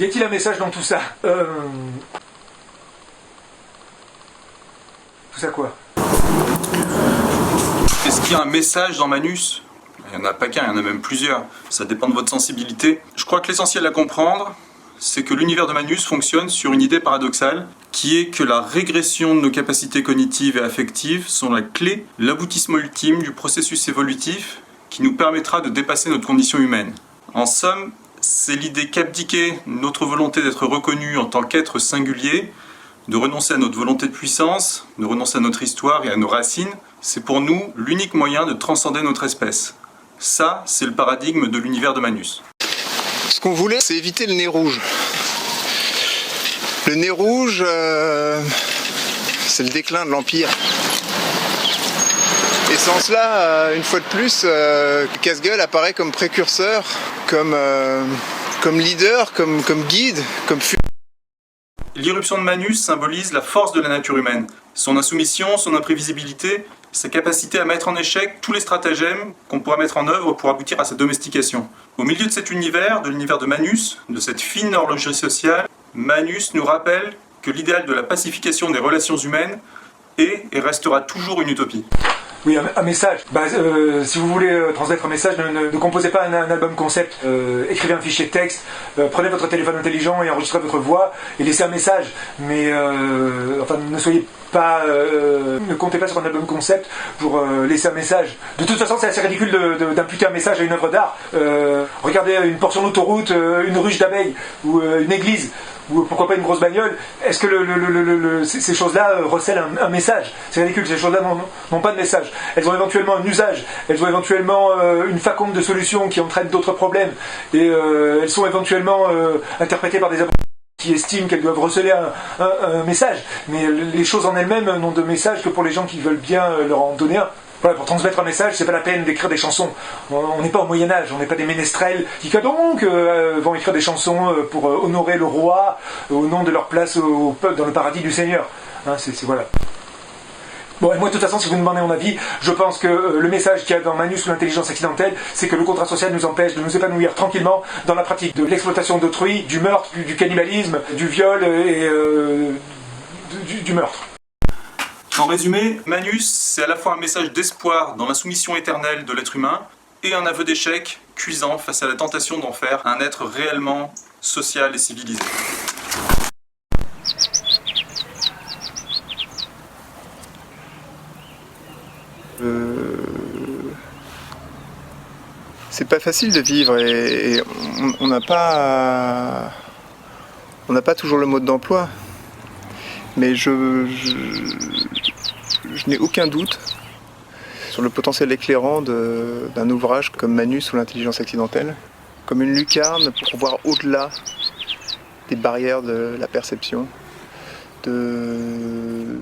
Y a-t-il un message dans tout ça? Tout ça quoi? Est-ce qu'il y a un message dans Manus? Il n'y en a pas qu'un, il y en a même plusieurs. Ça dépend de votre sensibilité. Je crois que l'essentiel à comprendre, c'est que l'univers de Manus fonctionne sur une idée paradoxale, qui est que la régression de nos capacités cognitives et affectives sont la clé, l'aboutissement ultime du processus évolutif qui nous permettra de dépasser notre condition humaine. En somme, c'est l'idée qu'abdiquer notre volonté d'être reconnu en tant qu'être singulier, de renoncer à notre volonté de puissance, de renoncer à notre histoire et à nos racines, c'est pour nous l'unique moyen de transcender notre espèce. Ça, c'est le paradigme de l'univers de Manus. Ce qu'on voulait, c'est éviter le nez rouge. Le nez rouge, c'est le déclin de l'Empire. Et sans cela, une fois de plus, Casse-Gueule apparaît comme précurseur, comme leader, comme guide, comme L'irruption de Manus symbolise la force de la nature humaine, son insoumission, son imprévisibilité, sa capacité à mettre en échec tous les stratagèmes qu'on pourra mettre en œuvre pour aboutir à sa domestication. Au milieu de cet univers, de l'univers de Manus, de cette fine horlogerie sociale, Manus nous rappelle que l'idéal de la pacification des relations humaines est et restera toujours une utopie. Oui, un message. Si vous voulez transmettre un message, ne composez pas un album concept. Écrivez un fichier de texte, prenez votre téléphone intelligent et enregistrez votre voix et laissez un message. Mais ne soyez pas, ne comptez pas sur un album concept pour laisser un message. De toute façon, c'est assez ridicule d'imputer un message à une œuvre d'art. Regardez une portion d'autoroute, une ruche d'abeilles ou une église. Ou pourquoi pas une grosse bagnole, est-ce que ces choses-là recèlent un message? C'est ridicule, ces choses-là n'ont pas de message. Elles ont éventuellement un usage, elles ont éventuellement une faconde de solutions qui entraînent d'autres problèmes, et elles sont éventuellement interprétées par des qui estiment qu'elles doivent receler un message. Mais les choses en elles-mêmes n'ont de message que pour les gens qui veulent bien leur en donner un. Voilà, pour transmettre un message, c'est pas la peine d'écrire des chansons. On n'est pas au Moyen-Âge, on n'est pas des ménestrels qui donc vont écrire des chansons pour honorer le roi au nom de leur place au peuple dans le paradis du Seigneur. Hein, voilà. Bon, et moi, de toute façon, si vous me demandez mon avis, je pense que le message qu'il y a dans Manus ou l'intelligence accidentelle, c'est que le contrat social nous empêche de nous épanouir tranquillement dans la pratique de l'exploitation d'autrui, du meurtre, du cannibalisme, du viol et du meurtre. En résumé, Manus, c'est à la fois un message d'espoir dans la soumission éternelle de l'être humain et un aveu d'échec cuisant face à la tentation d'en faire un être réellement social et civilisé. C'est pas facile de vivre et on n'a pas toujours le mode d'emploi. Mais je n'ai aucun doute sur le potentiel éclairant d'un ouvrage comme Manus ou l'intelligence accidentelle, comme une lucarne pour voir au-delà des barrières de la perception, de